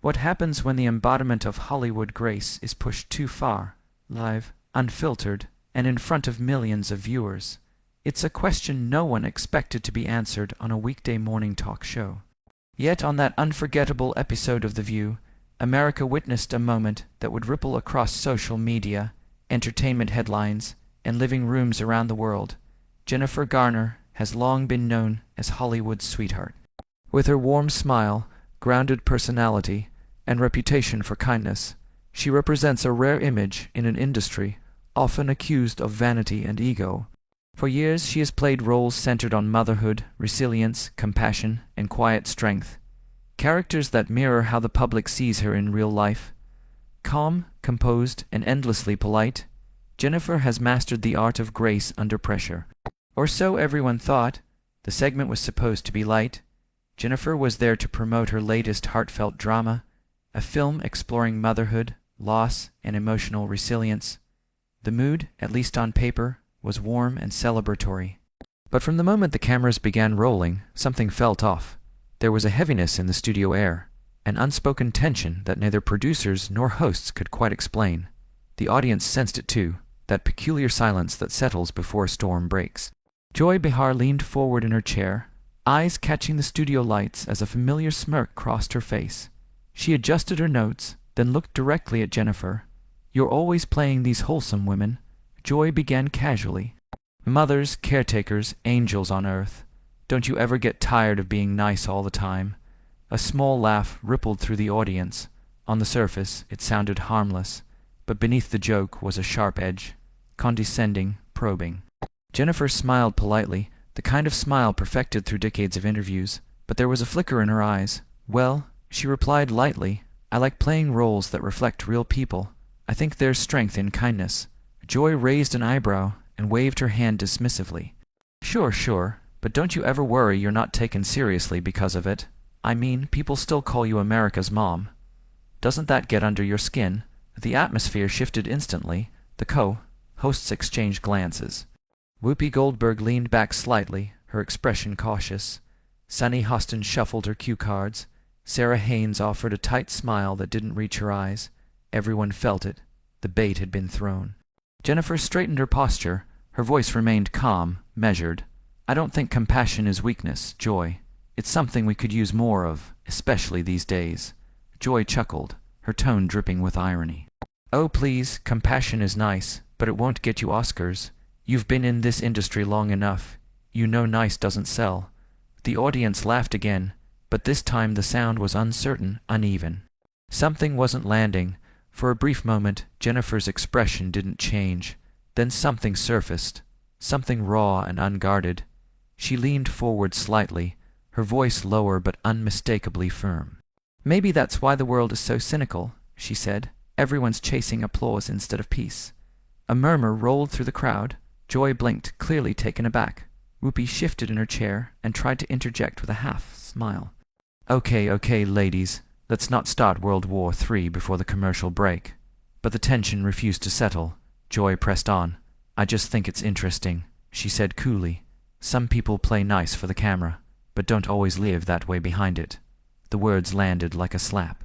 What happens when the embodiment of Hollywood grace is pushed too far, live, unfiltered, and in front of millions of viewers? It's a question no one expected to be answered on a weekday morning talk show. Yet on that unforgettable episode of The View, America witnessed a moment that would ripple across social media, entertainment headlines, and living rooms around the world. Jennifer Garner has long been known as Hollywood's sweetheart. With her warm smile, grounded personality, and reputation for kindness, she represents a rare image in an industry often accused of vanity and ego. For years she has played roles centered on motherhood, resilience, compassion, and quiet strength, characters that mirror how the public sees her in real life. Calm, composed, and endlessly polite, Jennifer has mastered the art of grace under pressure. Or so everyone thought. The segment was supposed to be light. Jennifer was there to promote her latest heartfelt drama, a film exploring motherhood, loss, and emotional resilience. The mood, at least on paper, was warm and celebratory. But from the moment the cameras began rolling, something felt off. There was a heaviness in the studio air, an unspoken tension that neither producers nor hosts could quite explain. The audience sensed it too, that peculiar silence that settles before a storm breaks. Joy Behar leaned forward in her chair, eyes catching the studio lights as a familiar smirk crossed her face. She adjusted her notes, then looked directly at Jennifer. "You're always playing these wholesome women," Joy began casually. "Mothers, caretakers, angels on earth. Don't you ever get tired of being nice all the time?" A small laugh rippled through the audience. On the surface, it sounded harmless, but beneath the joke was a sharp edge, condescending, probing. Jennifer smiled politely, the kind of smile perfected through decades of interviews, but there was a flicker in her eyes. "Well," she replied lightly, "I like playing roles that reflect real people. I think there's strength in kindness." Joy raised an eyebrow and waved her hand dismissively. Sure, but don't you ever worry you're not taken seriously because of it? I mean, people still call you America's mom. Doesn't that get under your skin?" The atmosphere shifted instantly. The co-hosts exchanged glances. Whoopi Goldberg leaned back slightly, her expression cautious. Sunny Hostin shuffled her cue cards. Sarah Haynes offered a tight smile that didn't reach her eyes. Everyone felt it. The bait had been thrown. Jennifer straightened her posture. Her voice remained calm, measured. "I don't think compassion is weakness, Joy. It's something we could use more of, especially these days." Joy chuckled, her tone dripping with irony. "Oh, please, compassion is nice, but it won't get you Oscars. You've been in this industry long enough. You know nice doesn't sell." The audience laughed again, but this time the sound was uncertain, uneven. Something wasn't landing. For a brief moment, Jennifer's expression didn't change. Then something surfaced, something raw and unguarded. She leaned forward slightly, her voice lower but unmistakably firm. "Maybe that's why the world is so cynical," she said. "Everyone's chasing applause instead of peace." A murmur rolled through the crowd. Joy blinked, clearly taken aback. Whoopi shifted in her chair and tried to interject with a half-smile. Okay, ladies. Let's not start World War III before the commercial break." But the tension refused to settle. Joy pressed on. "I just think it's interesting," she said coolly. "Some people play nice for the camera, but don't always live that way behind it." The words landed like a slap.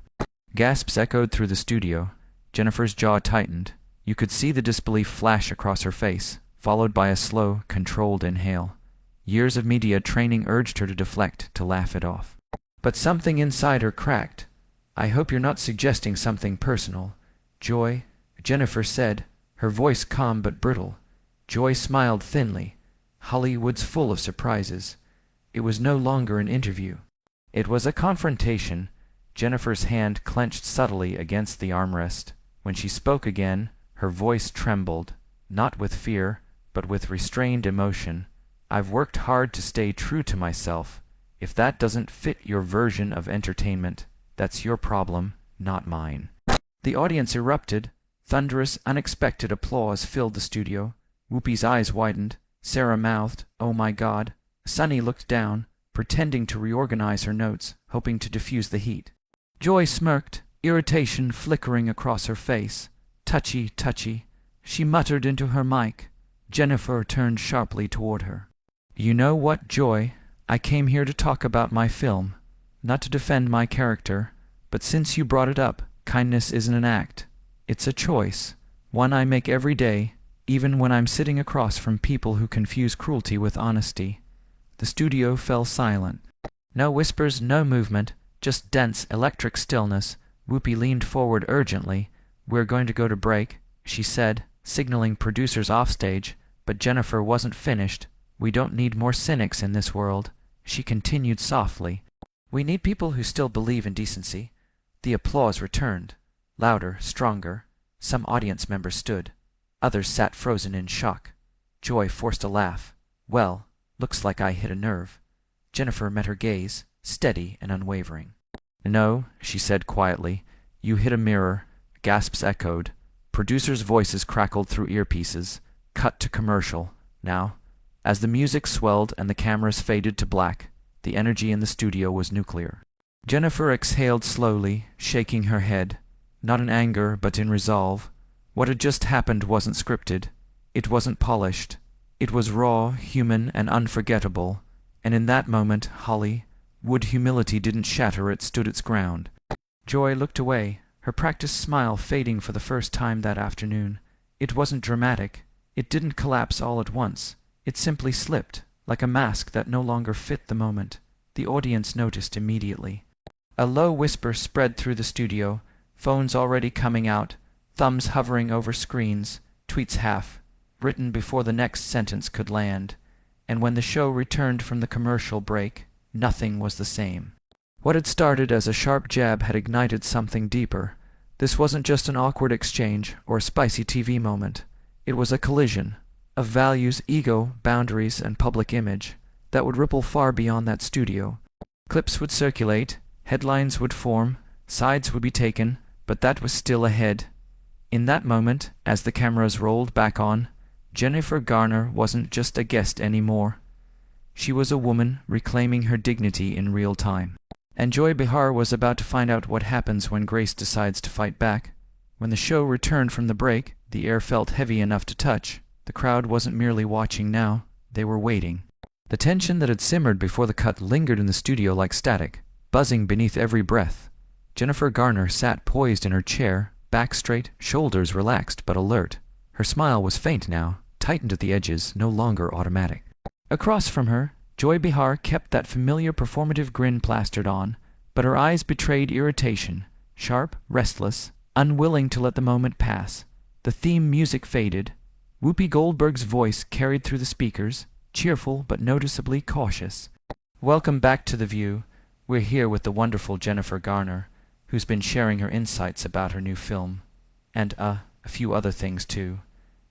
Gasps echoed through the studio. Jennifer's jaw tightened. You could see the disbelief flash across her face, followed by a slow, controlled inhale. Years of media training urged her to deflect, to laugh it off. But something inside her cracked. "I hope you're not suggesting something personal, Joy," Jennifer said, her voice calm but brittle. Joy smiled thinly. Hollywood's full of surprises. It was no longer an interview. It was a confrontation. Jennifer's hand clenched subtly against the armrest. When she spoke again, her voice trembled, not with fear, but with restrained emotion. "I've worked hard to stay true to myself. If that doesn't fit your version of entertainment, that's your problem, not mine." The audience erupted. Thunderous, unexpected applause filled the studio. Whoopi's eyes widened. Sarah mouthed, "Oh my God." Sunny looked down, pretending to reorganize her notes, hoping to diffuse the heat. Joy smirked, irritation flickering across her face. Touchy. She muttered into her mic. Jennifer turned sharply toward her. "You know what, Joy? I came here to talk about my film, not to defend my character, But since you brought it up, kindness isn't an act. It's a choice, one I make every day, even when I'm sitting across from people who confuse cruelty with honesty." The studio fell silent. No whispers, no movement, just dense electric stillness. Whoopi leaned forward urgently. "We're going to go to break," she said, signaling producers offstage, but Jennifer wasn't finished. "We don't need more cynics in this world," she continued softly. "We need people who still believe in decency." The applause returned, louder, stronger. Some audience members stood. Others sat frozen in shock. Joy forced a laugh. "Well, looks like I hit a nerve." Jennifer met her gaze, steady and unwavering. "No," she said quietly. "You hit a mirror." Gasps echoed. Producers' voices crackled through earpieces. Cut to commercial. Now, as the music swelled and the cameras faded to black, the energy in the studio was nuclear. Jennifer exhaled slowly, shaking her head, not in anger but in resolve. What had just happened wasn't scripted. It wasn't polished. It was raw, human, and unforgettable. And in that moment, Hollywood humility didn't shatter, it stood its ground. Joy looked away, her practiced smile fading for the first time that afternoon. It wasn't dramatic. It didn't collapse all at once. It simply slipped, like a mask that no longer fit the moment. The audience noticed immediately. A low whisper spread through the studio, phones already coming out, thumbs hovering over screens, tweets half written before the next sentence could land. And when the show returned from the commercial break, nothing was the same. What had started as a sharp jab had ignited something deeper. This wasn't just an awkward exchange or a spicy TV moment. It was a collision of values, ego, boundaries, and public image that would ripple far beyond that studio. Clips would circulate, headlines would form, sides would be taken, but that was still ahead. In that moment, as the cameras rolled back on, Jennifer Garner wasn't just a guest anymore. She was a woman reclaiming her dignity in real time. And Joy Behar was about to find out what happens when Grace decides to fight back. When the show returned from the break, the air felt heavy enough to touch. The crowd wasn't merely watching now, they were waiting. The tension that had simmered before the cut lingered in the studio like static, buzzing beneath every breath. Jennifer Garner sat poised in her chair, back straight, shoulders relaxed but alert. Her smile was faint now, tightened at the edges, no longer automatic. Across from her, Joy Behar kept that familiar performative grin plastered on, but her eyes betrayed irritation, sharp, restless, unwilling to let the moment pass. The theme music faded. Whoopi Goldberg's voice carried through the speakers, cheerful but noticeably cautious. "Welcome back to The View. We're here with the wonderful Jennifer Garner, who's been sharing her insights about her new film. And, a few other things, too."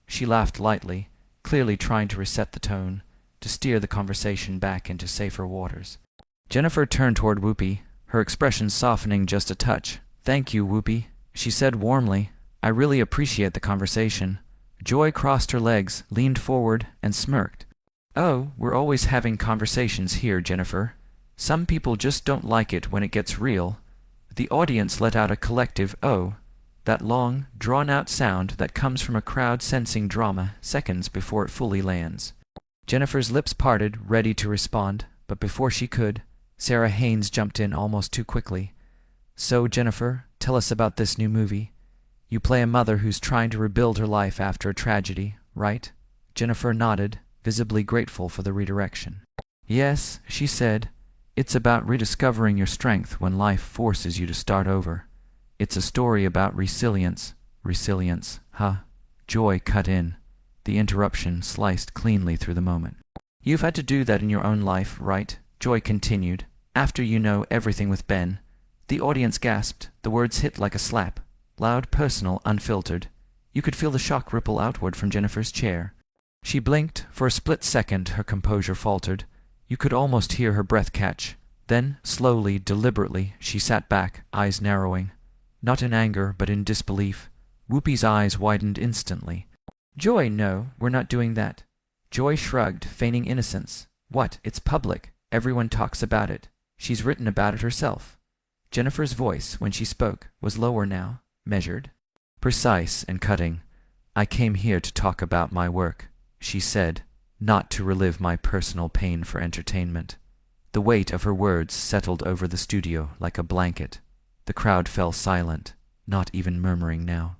She laughed lightly, clearly trying to reset the tone, to steer the conversation back into safer waters. Jennifer turned toward Whoopi, her expression softening just a touch. "Thank you, Whoopi," she said warmly. "I really appreciate the conversation." Joy crossed her legs, leaned forward, and smirked. "Oh, we're always having conversations here, Jennifer. Some people just don't like it when it gets real." The audience let out a collective "oh," that long, drawn-out sound that comes from a crowd sensing drama seconds before it fully lands. Jennifer's lips parted, ready to respond, but before she could, Sarah Haynes jumped in almost too quickly. "So, Jennifer, tell us about this new movie. You play a mother who's trying to rebuild her life after a tragedy, right?" Jennifer nodded, visibly grateful for the redirection. "Yes," she said. "It's about rediscovering your strength when life forces you to start over. It's a story about resilience." "Resilience, huh?" Joy cut in. The interruption sliced cleanly through the moment. "You've had to do that in your own life, right?" Joy continued. "After you know everything with Ben." The audience gasped. The words hit like a slap. Loud, personal, unfiltered. You could feel the shock ripple outward from Jennifer's chair. She blinked. For a split second her composure faltered. You could almost hear her breath catch. Then, slowly, deliberately, she sat back, eyes narrowing. Not in anger, but in disbelief. Whoopi's eyes widened instantly. "Joy, no, we're not doing that." Joy shrugged, feigning innocence. "What? It's public. Everyone talks about it. She's written about it herself." Jennifer's voice, when she spoke, was lower now, measured, precise and cutting. "I came here to talk about my work," she said, "not to relive my personal pain for entertainment." The weight of her words settled over the studio like a blanket. The crowd fell silent, not even murmuring now.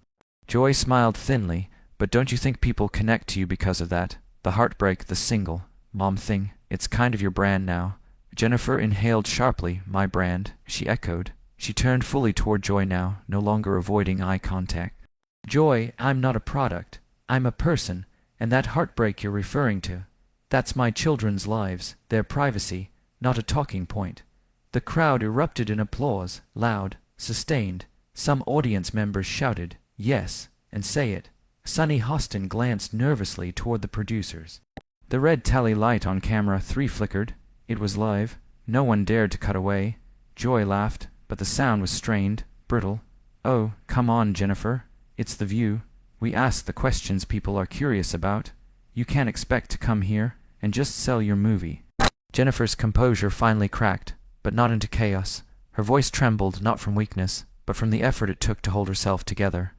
Joy smiled thinly. But don't you think people connect to you because of that? The heartbreak, the single mom thing, it's kind of your brand now. Jennifer inhaled sharply. My brand, she echoed. She turned fully toward Joy now, no longer avoiding eye contact. Joy, I'm not a product. I'm a person, and that heartbreak you're referring to, that's my children's lives, their privacy, not a talking point. The crowd erupted in applause, loud, sustained. Some audience members shouted, yes, and say it. Sonny Hostin glanced nervously toward the producers. The red tally light on camera 3 flickered. It was live. No one dared to cut away. Joy laughed, but the sound was strained, brittle. Oh, come on, Jennifer. It's the view. We ask the questions people are curious about. You can't expect to come here and just sell your movie. Jennifer's composure finally cracked, but not into chaos. Her voice trembled not from weakness, but from the effort it took to hold herself together.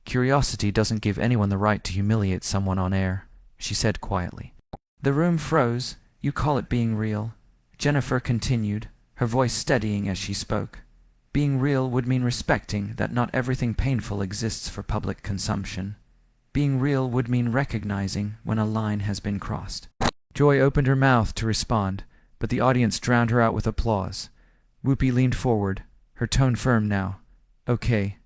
Curiosity doesn't give anyone the right to humiliate someone on air, she said quietly. The room froze. You call it being real. Jennifer continued, her voice steadying as she spoke. Being real would mean respecting that not everything painful exists for public consumption. Being real would mean recognizing when a line has been crossed. Joy opened her mouth to respond, but the audience drowned her out with applause. Whoopi leaned forward, her tone firm now. Okay.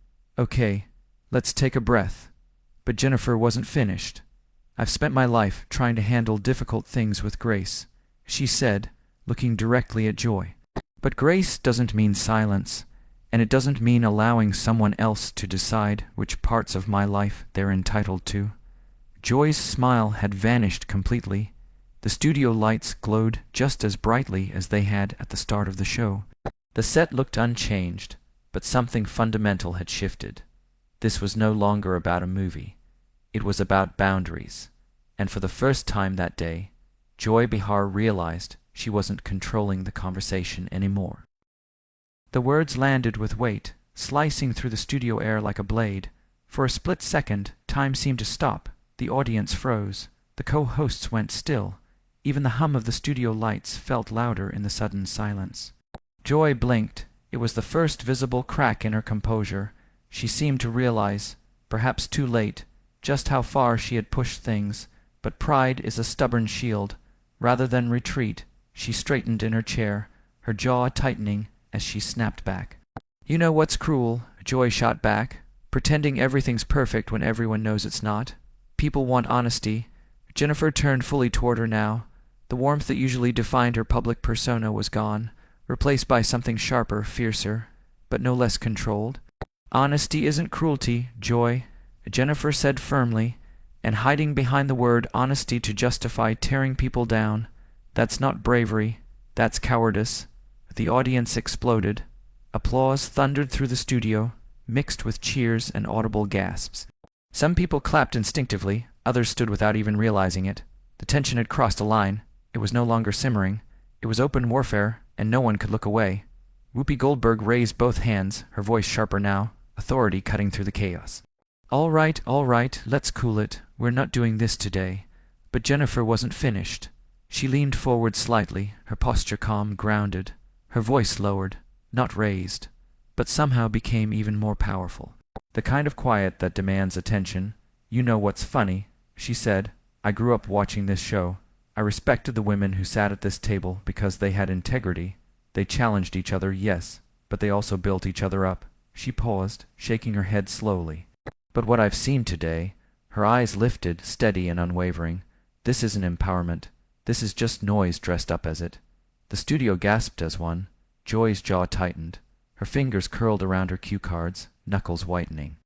Let's take a breath. But Jennifer wasn't finished. I've spent my life trying to handle difficult things with grace, she said, looking directly at Joy. But grace doesn't mean silence, and it doesn't mean allowing someone else to decide which parts of my life they're entitled to. Joy's smile had vanished completely. The studio lights glowed just as brightly as they had at the start of the show. The set looked unchanged, but something fundamental had shifted. This was no longer about a movie. It was about boundaries. And for the first time that day, Joy Behar realized she wasn't controlling the conversation anymore. The words landed with weight, slicing through the studio air like a blade. For a split second, time seemed to stop. The audience froze. The co-hosts went still. Even the hum of the studio lights felt louder in the sudden silence. Joy blinked. It was the first visible crack in her composure. She seemed to realize, perhaps too late, just how far she had pushed things, but pride is a stubborn shield. Rather than retreat, she straightened in her chair, her jaw tightening as she snapped back. You know what's cruel? Joy shot back. Pretending everything's perfect when everyone knows it's not. People want honesty. Jennifer turned fully toward her now. The warmth that usually defined her public persona was gone, replaced by something sharper, fiercer, but no less controlled. Honesty isn't cruelty, Joy, Jennifer said firmly, and hiding behind the word honesty to justify tearing people down. That's not bravery, that's cowardice. The audience exploded. Applause thundered through the studio, mixed with cheers and audible gasps. Some people clapped instinctively, others stood without even realizing it. The tension had crossed a line. It was no longer simmering. It was open warfare, and no one could look away. Whoopi Goldberg raised both hands, her voice sharper now, authority cutting through the chaos. All right, let's cool it. We're not doing this today. But Jennifer wasn't finished. She leaned forward slightly, her posture calm, grounded. Her voice lowered, not raised, but somehow became even more powerful. The kind of quiet that demands attention. You know what's funny, she said. I grew up watching this show. I respected the women who sat at this table because they had integrity. They challenged each other, yes, but they also built each other up. She paused, shaking her head slowly. But what I've seen today, her eyes lifted, steady and unwavering. This isn't empowerment. This is just noise dressed up as it. The studio gasped as one. Joy's jaw tightened. Her fingers curled around her cue cards, knuckles whitening.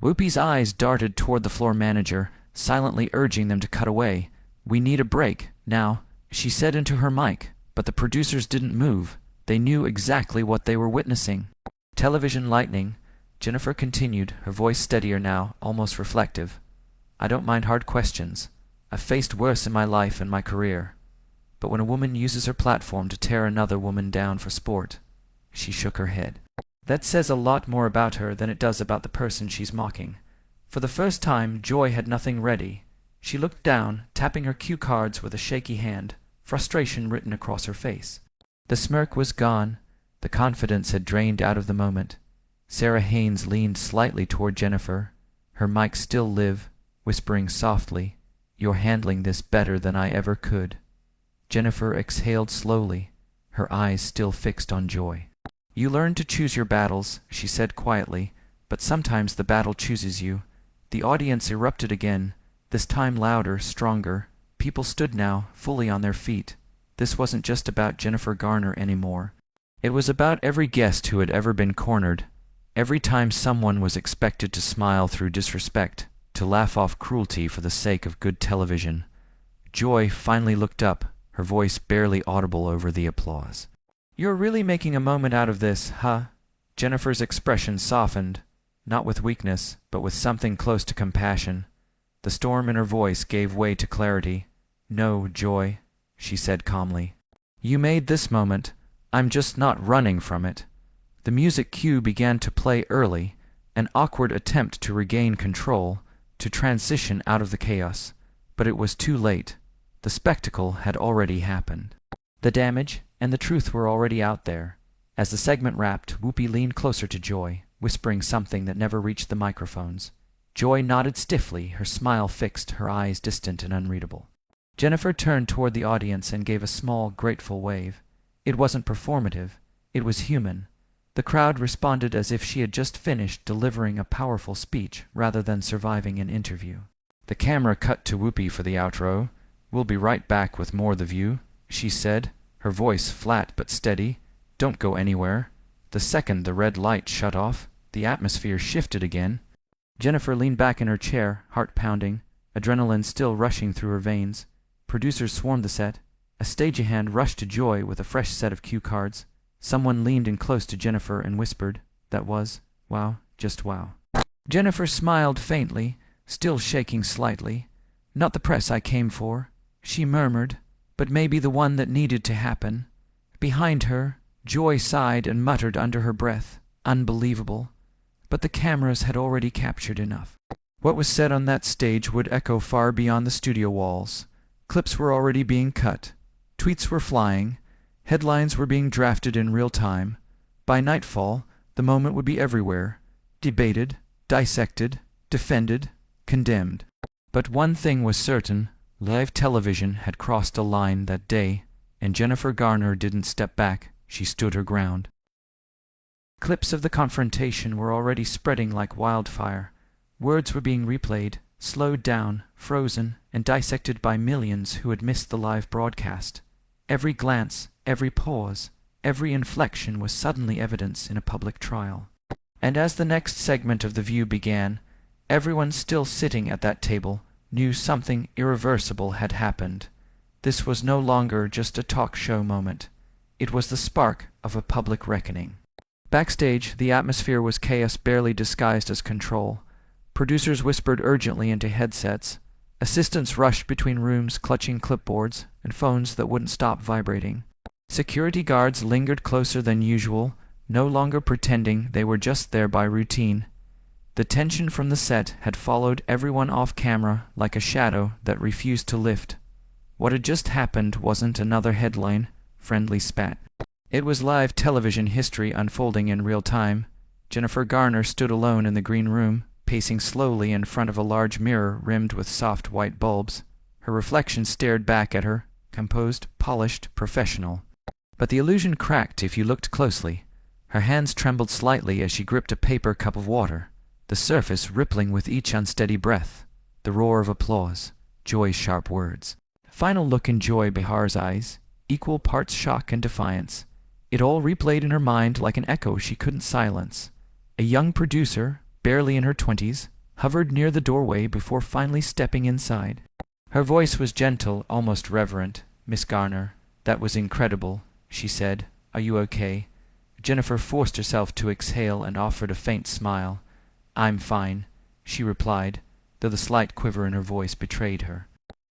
Whoopi's eyes darted toward the floor manager, silently urging them to cut away. We need a break, now, she said into her mic, but the producers didn't move. They knew exactly what they were witnessing. Television lightning, Jennifer continued, her voice steadier now, almost reflective. I don't mind hard questions. I've faced worse in my life and my career. But when a woman uses her platform to tear another woman down for sport, she shook her head. That says a lot more about her than it does about the person she's mocking. For the first time, Joy had nothing ready. She looked down, tapping her cue cards with a shaky hand, frustration written across her face. The smirk was gone. The confidence had drained out of the moment. Sarah Haynes leaned slightly toward Jennifer, her mic still live, whispering softly, "You're handling this better than I ever could." Jennifer exhaled slowly, her eyes still fixed on Joy. "You learn to choose your battles," she said quietly, "but sometimes the battle chooses you." The audience erupted again, this time louder, stronger. People stood now, fully on their feet. This wasn't just about Jennifer Garner anymore. It was about every guest who had ever been cornered. Every time someone was expected to smile through disrespect, to laugh off cruelty for the sake of good television. Joy finally looked up, her voice barely audible over the applause. "You're really making a moment out of this, huh?" Jennifer's expression softened, not with weakness, but with something close to compassion. The storm in her voice gave way to clarity. "No, Joy," she said calmly. "You made this moment. I'm just not running from it." The music cue began to play early, an awkward attempt to regain control, to transition out of the chaos. But it was too late. The spectacle had already happened. The damage and the truth were already out there. As the segment wrapped, Whoopi leaned closer to Joy, whispering something that never reached the microphones. Joy nodded stiffly, her smile fixed, her eyes distant and unreadable. Jennifer turned toward the audience and gave a small, grateful wave. It wasn't performative. It was human. The crowd responded as if she had just finished delivering a powerful speech rather than surviving an interview. The camera cut to Whoopi for the outro. "We'll be right back with more The View," she said, her voice flat but steady. "Don't go anywhere." The second the red light shut off, the atmosphere shifted again. Jennifer leaned back in her chair, heart pounding, adrenaline still rushing through her veins. Producers swarmed the set. A stagehand rushed to Joy with a fresh set of cue cards. Someone leaned in close to Jennifer and whispered, "That was, wow, just wow." Jennifer smiled faintly, still shaking slightly. "Not the press I came for," she murmured, "but maybe the one that needed to happen." Behind her, Joy sighed and muttered under her breath, "Unbelievable." But the cameras had already captured enough. What was said on that stage would echo far beyond the studio walls. Clips were already being cut. Tweets were flying. Headlines were being drafted in real time. By nightfall, the moment would be everywhere, debated, dissected, defended, condemned. But one thing was certain, live television had crossed a line that day, and Jennifer Garner didn't step back, she stood her ground. Clips of the confrontation were already spreading like wildfire. Words were being replayed, slowed down, frozen, and dissected by millions who had missed the live broadcast. Every glance, every pause, every inflection was suddenly evidence in a public trial. And as the next segment of The View began, everyone still sitting at that table knew something irreversible had happened. This was no longer just a talk show moment. It was the spark of a public reckoning. Backstage, the atmosphere was chaos barely disguised as control. Producers whispered urgently into headsets. Assistants rushed between rooms clutching clipboards and phones that wouldn't stop vibrating. Security guards lingered closer than usual, no longer pretending they were just there by routine. The tension from the set had followed everyone off camera like a shadow that refused to lift. What had just happened wasn't another headline, friendly spat. It was live television history unfolding in real time. Jennifer Garner stood alone in the green room, pacing slowly in front of a large mirror rimmed with soft white bulbs. Her reflection stared back at her, composed, polished, professional. But the illusion cracked if you looked closely. Her hands trembled slightly as she gripped a paper cup of water, the surface rippling with each unsteady breath. The roar of applause, Joy's sharp words. Final look in Joy Behar's eyes, equal parts shock and defiance. It all replayed in her mind like an echo she couldn't silence. A young producer, barely in her 20s, hovered near the doorway before finally stepping inside. Her voice was gentle, almost reverent. "Miss Garner, that was incredible," she said. "Are you okay?" Jennifer forced herself to exhale and offered a faint smile. "I'm fine," she replied, though the slight quiver in her voice betrayed her.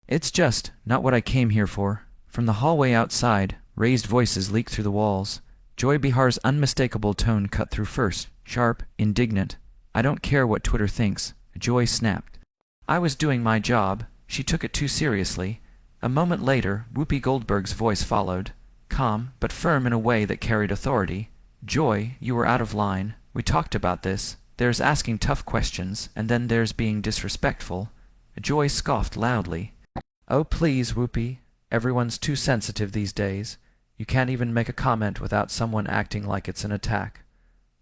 "It's just not what I came here for." From the hallway outside, raised voices leaked through the walls. Joy Behar's unmistakable tone cut through first, sharp, indignant. "I don't care what Twitter thinks," Joy snapped. "I was doing my job." She took it too seriously. A moment later, Whoopi Goldberg's voice followed, calm but firm in a way that carried authority. "Joy, you are out of line. We talked about this. There's asking tough questions, and then there's being disrespectful. Joy scoffed loudly. Oh, please, Whoopi. Everyone's too sensitive these days. You can't even make a comment without someone acting like it's an attack.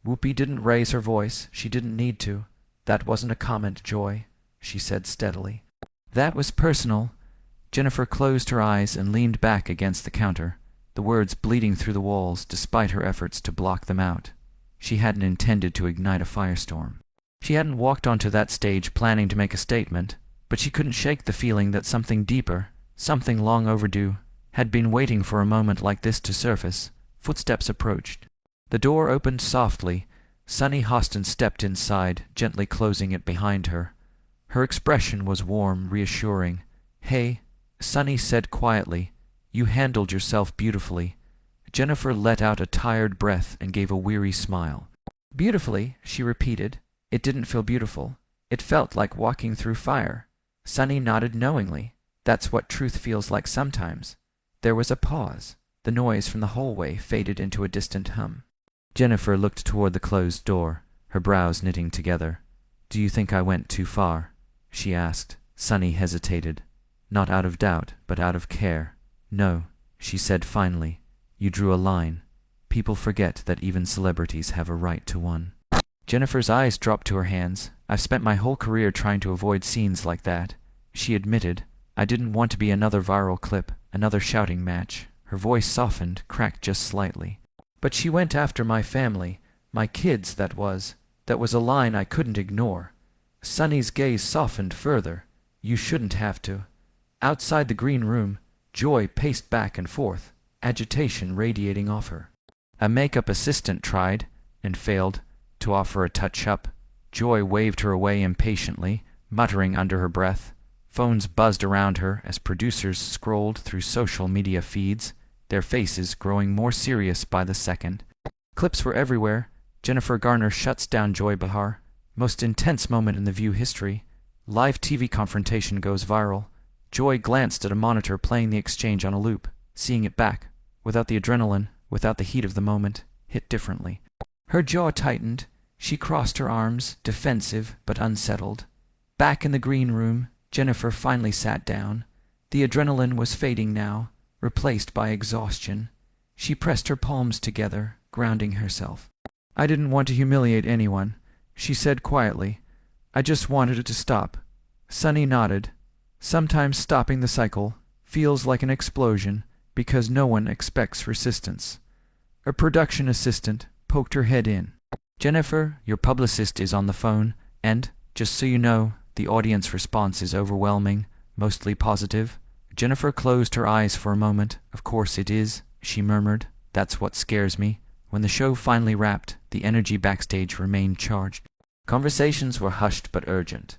Whoopi didn't raise her voice. She didn't need to. That wasn't a comment, Joy, she said steadily. That was personal. Jennifer closed her eyes and leaned back against the counter, the words bleeding through the walls despite her efforts to block them out. She hadn't intended to ignite a firestorm. She hadn't walked onto that stage planning to make a statement, but she couldn't shake the feeling that something deeper, something long overdue, had been waiting for a moment like this to surface. Footsteps approached. The door opened softly. Sunny Hostin stepped inside, gently closing it behind her. Her expression was warm, reassuring. Hey, Sunny said quietly, you handled yourself beautifully. Jennifer let out a tired breath and gave a weary smile. Beautifully, she repeated. It didn't feel beautiful. It felt like walking through fire. Sunny nodded knowingly. That's what truth feels like sometimes. There was a pause. The noise from the hallway faded into a distant hum. Jennifer looked toward the closed door, her brows knitting together. Do you think I went too far? She asked. Sunny hesitated. Not out of doubt, but out of care. No, she said finally. You drew a line. People forget that even celebrities have a right to one. Jennifer's eyes dropped to her hands. I've spent my whole career trying to avoid scenes like that. She admitted. I didn't want to be another viral clip, another shouting match. Her voice softened, cracked just slightly. But she went after my family, my kids, that was. That was a line I couldn't ignore. Sunny's gaze softened further. You shouldn't have to. Outside the green room, Joy paced back and forth, agitation radiating off her. A makeup assistant tried, and failed, to offer a touch-up. Joy waved her away impatiently, muttering under her breath. Phones buzzed around her as producers scrolled through social media feeds, their faces growing more serious by the second. Clips were everywhere. Jennifer Garner shuts down Joy Behar. Most intense moment in The View history. Live TV confrontation goes viral. Joy glanced at a monitor playing the exchange on a loop, seeing it back, without the adrenaline, without the heat of the moment, hit differently. Her jaw tightened. She crossed her arms, defensive but unsettled. Back in the green room, Jennifer finally sat down. The adrenaline was fading now, replaced by exhaustion. She pressed her palms together, grounding herself. I didn't want to humiliate anyone, she said quietly. I just wanted it to stop. Sunny nodded. Sometimes stopping the cycle feels like an explosion because no one expects resistance. A production assistant poked her head in. Jennifer, your publicist is on the phone, and, just so you know, the audience response is overwhelming, mostly positive. Jennifer closed her eyes for a moment. Of course it is, she murmured. That's what scares me. When the show finally wrapped, the energy backstage remained charged. Conversations were hushed but urgent.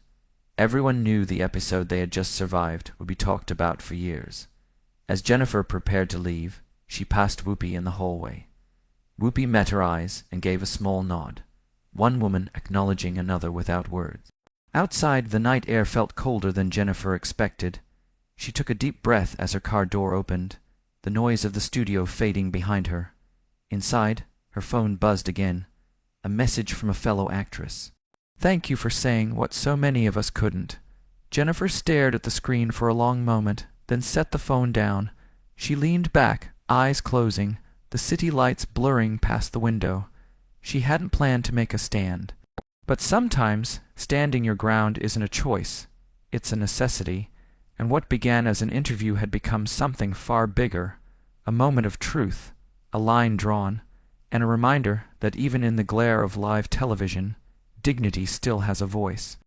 Everyone knew the episode they had just survived would be talked about for years. As Jennifer prepared to leave, she passed Whoopi in the hallway. Whoopi met her eyes and gave a small nod, one woman acknowledging another without words. Outside, the night air felt colder than Jennifer expected. She took a deep breath as her car door opened, the noise of the studio fading behind her. Inside, her phone buzzed again, a message from a fellow actress. Thank you for saying what so many of us couldn't. Jennifer stared at the screen for a long moment, then set the phone down. She leaned back, eyes closing, the city lights blurring past the window. She hadn't planned to make a stand. But sometimes, standing your ground isn't a choice. It's a necessity, and what began as an interview had become something far bigger, a moment of truth, a line drawn, and a reminder that even in the glare of live television, dignity still has a voice.